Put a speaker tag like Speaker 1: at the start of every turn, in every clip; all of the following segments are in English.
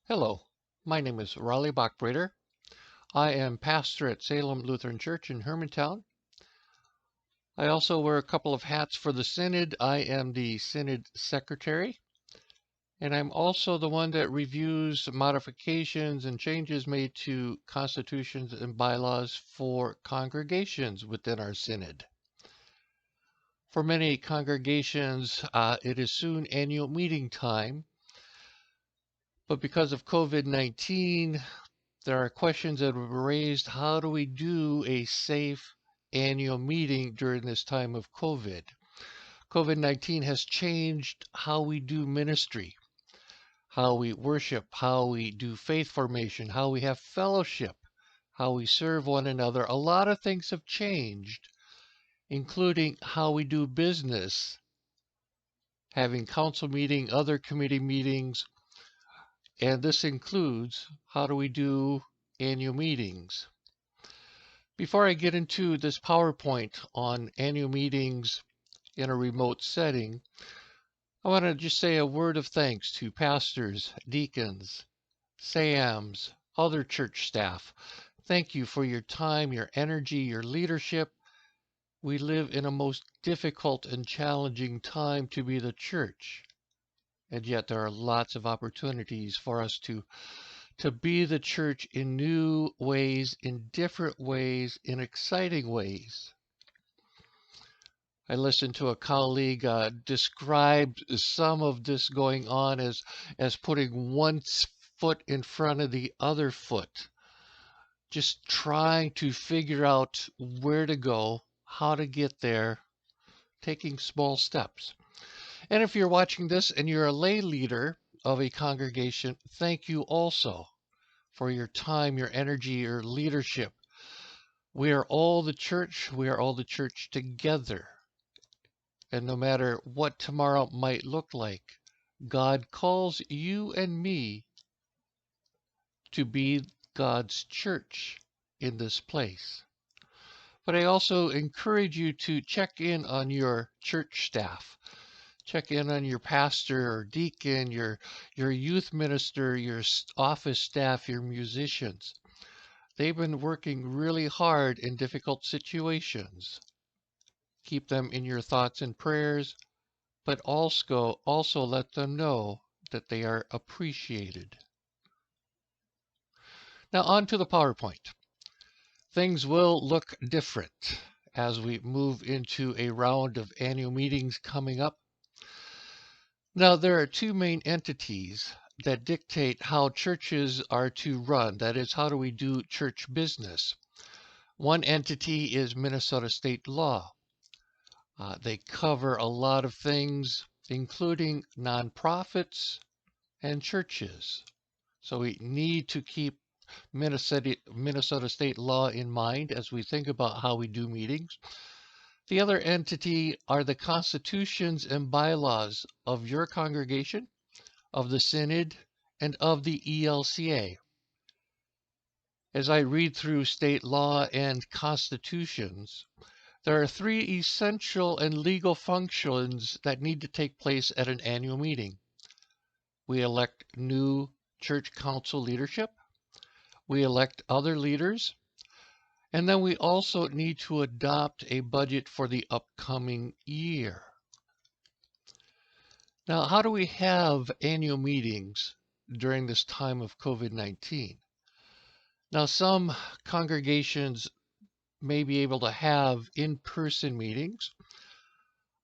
Speaker 1: Hello, my name is Rollie Bockbrader. I am pastor at Salem Lutheran Church in Hermantown. I also wear a couple of hats for the Synod. I am the Synod Secretary, and I'm also the one that reviews modifications and changes made to constitutions and bylaws for congregations within our Synod. For many congregations, it is soon annual meeting time, but because of COVID-19, there are questions that were raised. How do we do a safe annual meeting during this time of COVID? COVID-19 has changed how we do ministry, how we worship, how we do faith formation, how we have fellowship, how we serve one another. A lot of things have changed, including how we do business, having council meeting, other committee meetings, and this includes how do we do annual meetings. Before I get into this PowerPoint on annual meetings in a remote setting, I want to just say a word of thanks to pastors, deacons, SAMs, other church staff. Thank you for your time, your energy, your leadership. We live in a most difficult and challenging time to be the church, and yet there are lots of opportunities for us to be the church in new ways, in different ways, in exciting ways. I listened to a colleague describe some of this going on as putting one foot in front of the other foot, just trying to figure out where to go, how to get there, taking small steps. And if you're watching this and you're a lay leader of a congregation, thank you also for your time, your energy, your leadership. We are all the church. We are all the church together. And no matter what tomorrow might look like, God calls you and me to be God's church in this place. But I also encourage you to check in on your church staff. Check in on your pastor or deacon, your youth minister, your office staff, your musicians. They've been working really hard in difficult situations. Keep them in your thoughts and prayers, but also let them know that they are appreciated. Now on to the PowerPoint. Things will look different as we move into a round of annual meetings coming up. Now there are two main entities that dictate how churches are to run. That is, how do we do church business? One entity is Minnesota state law. They cover a lot of things, including nonprofits and churches. So we need to keep Minnesota state law in mind as we think about how we do meetings. The other entity are the constitutions and bylaws of your congregation, of the Synod, and of the ELCA. As I read through state law and constitutions, there are three essential and legal functions that need to take place at an annual meeting. We elect new church council leadership. We elect other leaders. And then we also need to adopt a budget for the upcoming year. Now, how do we have annual meetings during this time of COVID-19? Now, some congregations may be able to have in-person meetings.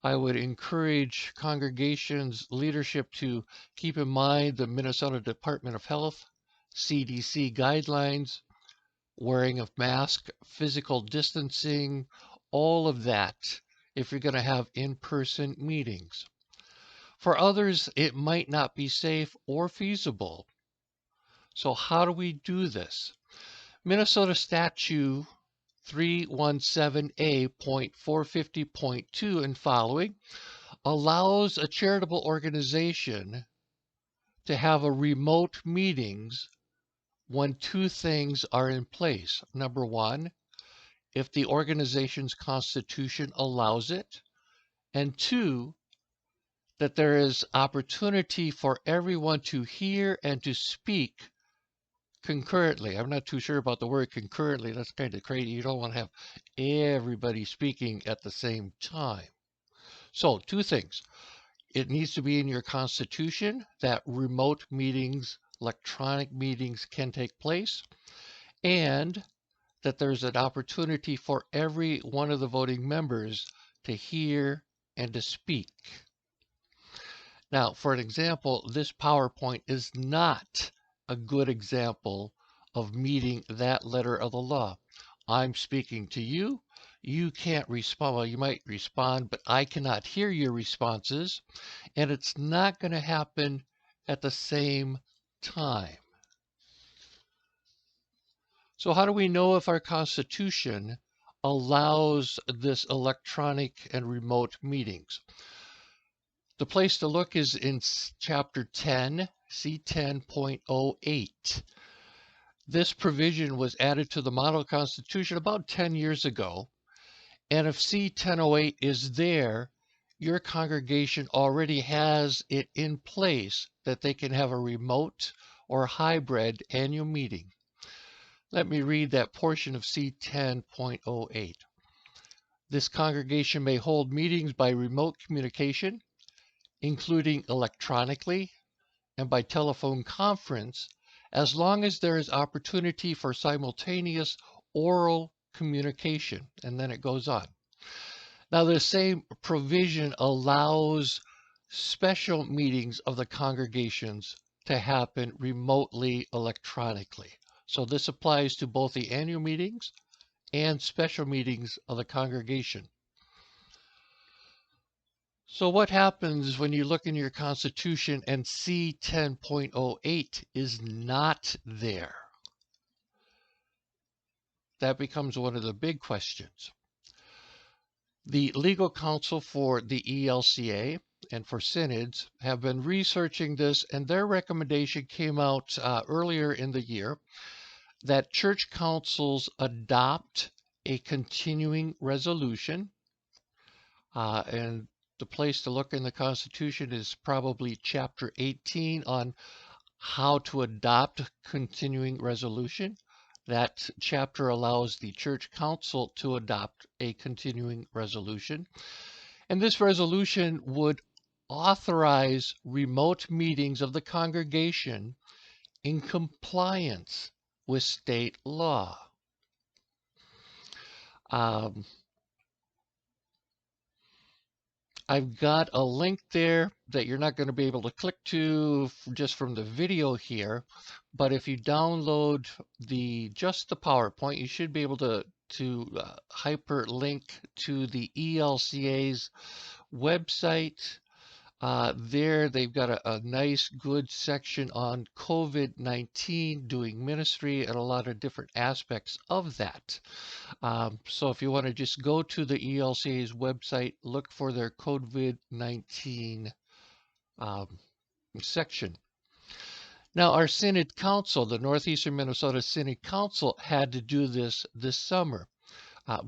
Speaker 1: I would encourage congregations leadership to keep in mind the Minnesota Department of Health, CDC guidelines, wearing of mask, physical distancing, all of that if you're going to have in-person meetings. For others, it might not be safe or feasible. So how do we do this? Minnesota Statute 317A.450.2 and following allows a charitable organization to have a remote meetings when two things are in place. Number one, if the organization's constitution allows it, and two, that there is opportunity for everyone to hear and to speak concurrently. I'm not too sure about the word concurrently. That's kind of crazy. You don't want to have everybody speaking at the same time. So, two things. It needs to be in your constitution that remote meetings, electronic meetings can take place, and that there's an opportunity for every one of the voting members to hear and to speak. Now, for an example, this PowerPoint is not a good example of meeting that letter of the law. I'm speaking to you. You can't respond. Well, you might respond, but I cannot hear your responses, and it's not going to happen at the same time. So how do we know if our Constitution allows this electronic and remote meetings? The place to look is in Chapter 10, C10.08. This provision was added to the Model Constitution about 10 years ago, and if C10.08 is there, your congregation already has it in place that they can have a remote or hybrid annual meeting. Let me read that portion of C10.08. This congregation may hold meetings by remote communication, including electronically and by telephone conference, as long as there is opportunity for simultaneous aural communication. And then it goes on. Now, the same provision allows special meetings of the congregations to happen remotely electronically. So this applies to both the annual meetings and special meetings of the congregation. So what happens when you look in your Constitution and C10.08 is not there? That becomes one of the big questions. The legal counsel for the ELCA and for synods have been researching this, and their recommendation came out earlier in the year that church councils adopt a continuing resolution, and the place to look in the Constitution is probably Chapter 18 on how to adopt continuing resolution. That chapter allows the church council to adopt a continuing resolution. And this resolution would authorize remote meetings of the congregation in compliance with state law. I've got a link there that you're not going to be able to click to just from the video here, but if you download just the PowerPoint, you should be able to hyperlink to the ELCA's website. There they've got a nice good section on COVID-19, doing ministry, and a lot of different aspects of that. So if you want to just go to the ELCA's website, look for their COVID-19 section. Now, our Synod Council, the Northeastern Minnesota Synod Council, had to do this summer.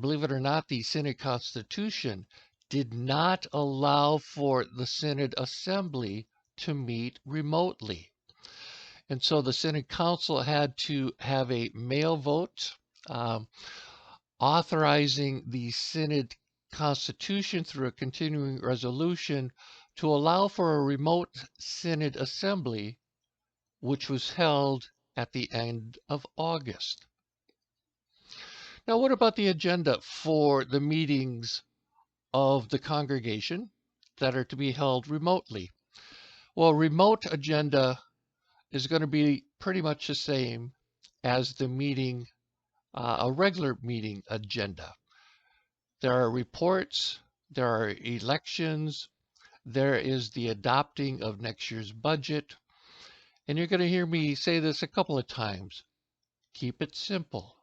Speaker 1: Believe it or not, the Synod Constitution did not allow for the Synod Assembly to meet remotely. And so the Synod Council had to have a mail vote authorizing the Synod Constitution through a continuing resolution to allow for a remote Synod Assembly, which was held at the end of August. Now, what about the agenda for the meetings of the congregation that are to be held remotely? Well, remote agenda is going to be pretty much the same as the meeting, a regular meeting agenda. There are reports, there are elections, there is the adopting of next year's budget, and you're going to hear me say this a couple of times. Keep it simple.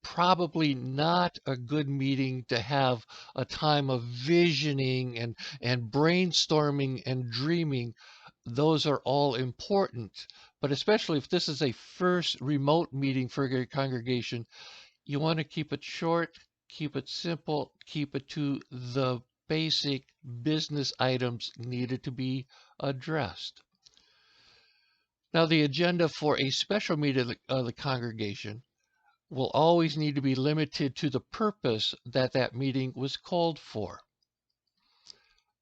Speaker 1: Probably not a good meeting to have a time of visioning and brainstorming and dreaming. Those are all important, but especially if this is a first remote meeting for your congregation, you want to keep it short, keep it simple, keep it to the basic business items needed to be addressed. Now, the agenda for a special meeting of the congregation will always need to be limited to the purpose that that meeting was called for.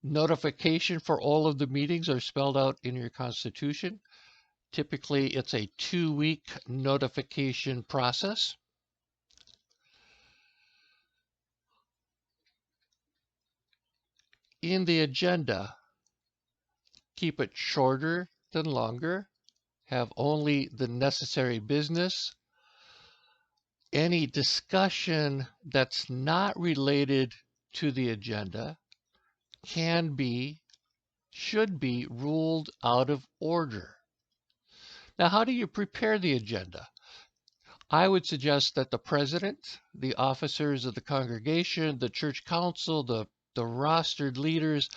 Speaker 1: Notification for all of the meetings are spelled out in your constitution. Typically, it's a 2-week notification process. In the agenda, keep it shorter than longer. Have only the necessary business. Any discussion that's not related to the agenda should be ruled out of order. Now, how do you prepare the agenda? I would suggest that the president, the officers of the congregation, the church council, the rostered leaders,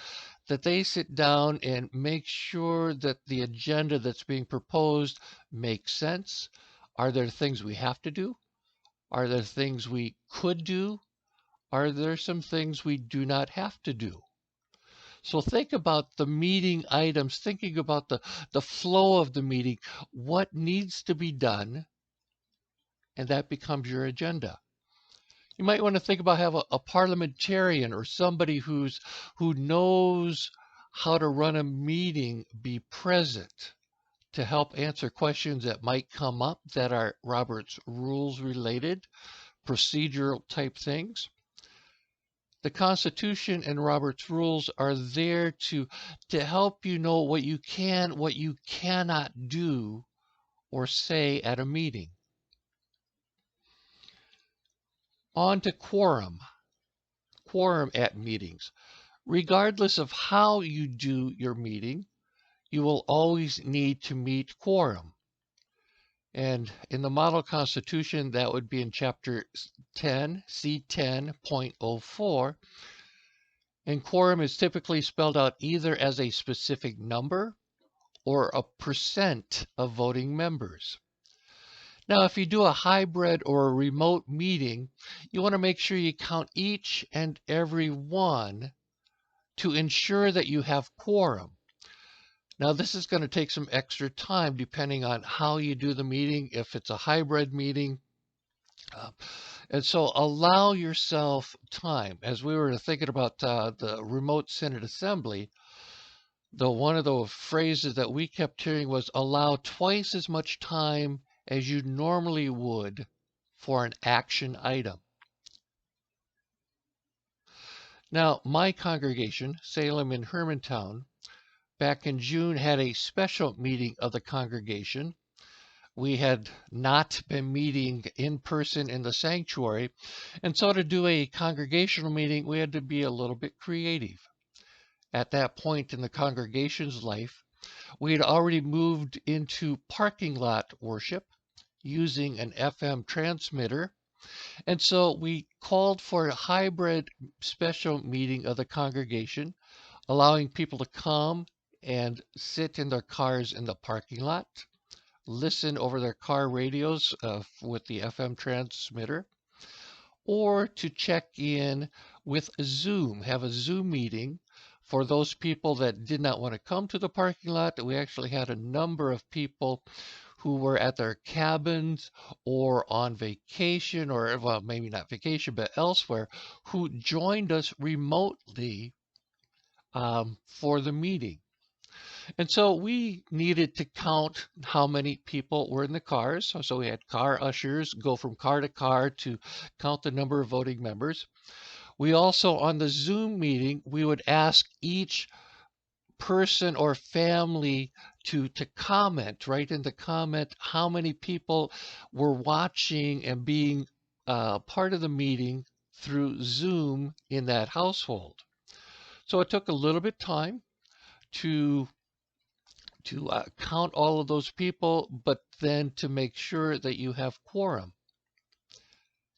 Speaker 1: that they sit down and make sure that the agenda that's being proposed makes sense. Are there things we have to do? Are there things we could do? Are there some things we do not have to do? So think about the meeting items, thinking about the flow of the meeting, what needs to be done, and that becomes your agenda. You might want to think about have a parliamentarian or somebody who knows how to run a meeting be present to help answer questions that might come up that are Robert's rules related, procedural type things. The Constitution and Robert's rules are there to help you know what you can, what you cannot do or say at a meeting. On to quorum. Quorum at meetings. Regardless of how you do your meeting, you will always need to meet quorum. And in the Model Constitution, that would be in Chapter 10, C10.04. And quorum is typically spelled out either as a specific number or a percent of voting members. Now, if you do a hybrid or a remote meeting, you want to make sure you count each and every one to ensure that you have quorum. Now, this is going to take some extra time depending on how you do the meeting, if it's a hybrid meeting. And so allow yourself time. As we were thinking about the remote Synod assembly, one of the phrases that we kept hearing was allow twice as much time as you normally would for an action item. Now, my congregation, Salem in Hermantown, back in June had a special meeting of the congregation. We had not been meeting in person in the sanctuary, and so to do a congregational meeting, we had to be a little bit creative. At that point in the congregation's life, we had already moved into parking lot worship using an FM transmitter, and so we called for a hybrid special meeting of the congregation, allowing people to come and sit in their cars in the parking lot, listen over their car radios with the FM transmitter, or to check in with Zoom, have a Zoom meeting for those people that did not want to come to the parking lot. We actually had a number of people who were at their cabins or on vacation, or well, maybe not vacation, but elsewhere, who joined us remotely for the meeting. And so we needed to count how many people were in the cars. So we had car ushers go from car to car to count the number of voting members. We also, on the Zoom meeting, we would ask each person or family to comment, write in the comment how many people were watching and being part of the meeting through Zoom in that household. So it took a little bit of time to count all of those people, but then to make sure that you have quorum.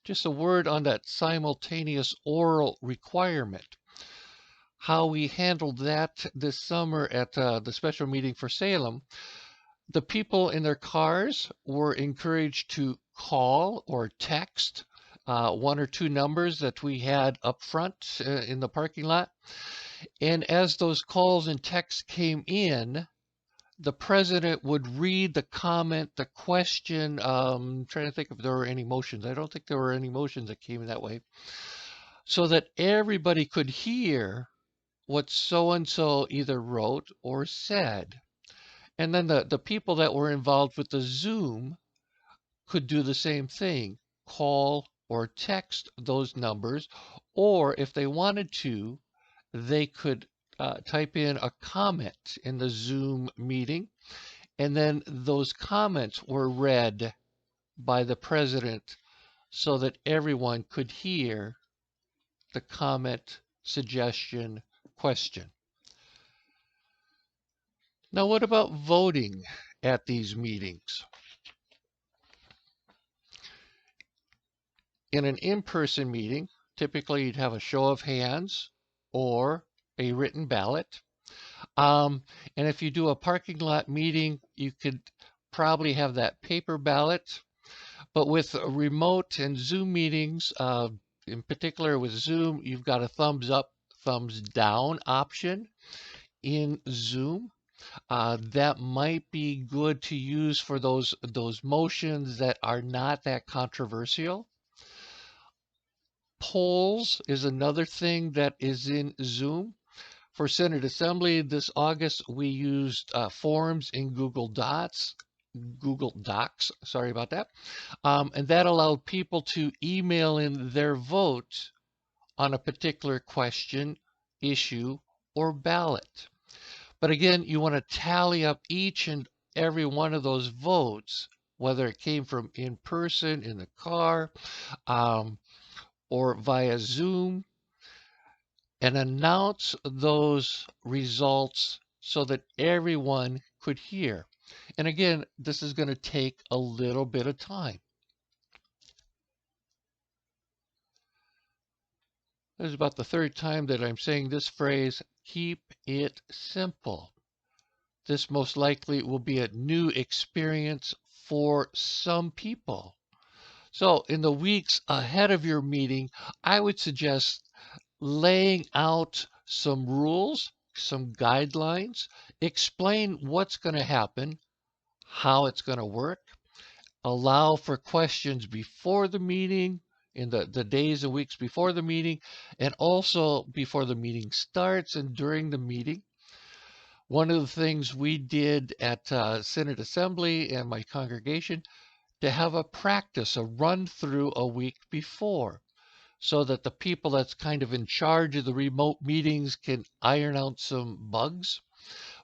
Speaker 1: Just a word on that simultaneous aural requirement. How we handled that this summer at the special meeting for Salem. The people in their cars were encouraged to call or text one or two numbers that we had up front in the parking lot. And as those calls and texts came in, the president would read the comment, the question. Trying to think if there were any motions. I don't think there were any motions that came that way. So that everybody could hear what so-and-so either wrote or said. And then the people that were involved with the Zoom could do the same thing, call or text those numbers, or if they wanted to, they could type in a comment in the Zoom meeting, and then those comments were read by the president so that everyone could hear the comment, suggestion, question. Now, what about voting at these meetings? In an in-person meeting, typically you'd have a show of hands or a written ballot. And if you do a parking lot meeting, you could probably have that paper ballot. But with remote and Zoom meetings, in particular with Zoom, you've got a thumbs up, thumbs down option in Zoom. That might be good to use for those motions that are not that controversial. Polls is another thing that is in Zoom. For Senate Assembly this August, we used forms in Google Docs, sorry about that. And that allowed people to email in their vote on a particular question, issue, or ballot. But again, you want to tally up each and every one of those votes, whether it came from in person, in the car, or via Zoom, and announce those results so that everyone could hear. And again, this is going to take a little bit of time. This is about the third time that I'm saying this phrase, keep it simple. This most likely will be a new experience for some people. So in the weeks ahead of your meeting, I would suggest laying out some rules, some guidelines, explain what's going to happen, how it's going to work, allow for questions before the meeting, in the days and weeks before the meeting, and also before the meeting starts and during the meeting. One of the things we did at Synod Assembly and my congregation to have a practice, a run through a week before, so that the people that's kind of in charge of the remote meetings can iron out some bugs.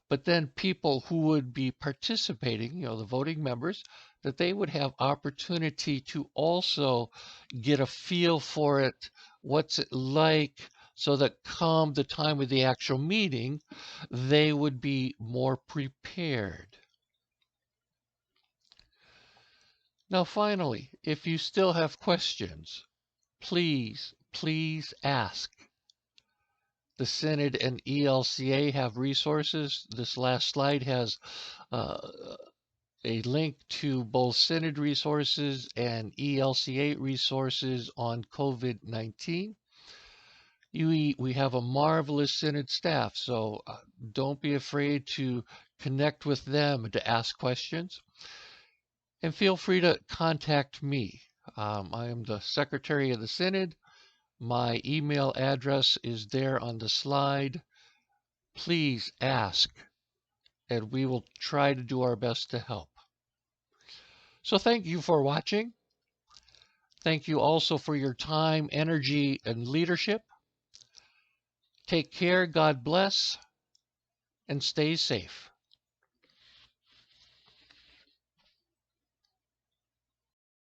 Speaker 1: But then people who would be participating, the voting members, that they would have opportunity to also get a feel for it, what's it like, so that come the time of the actual meeting, they would be more prepared. Now, finally, if you still have questions, please ask. The Synod and ELCA have resources. This last slide has a link to both Synod resources and ELCA resources on COVID-19. We have a marvelous Synod staff, so don't be afraid to connect with them and to ask questions. And feel free to contact me. I am the Secretary of the Synod. My email address is there on the slide. Please ask, and we will try to do our best to help. So thank you for watching. Thank you also for your time, energy, and leadership. Take care, God bless, and stay safe.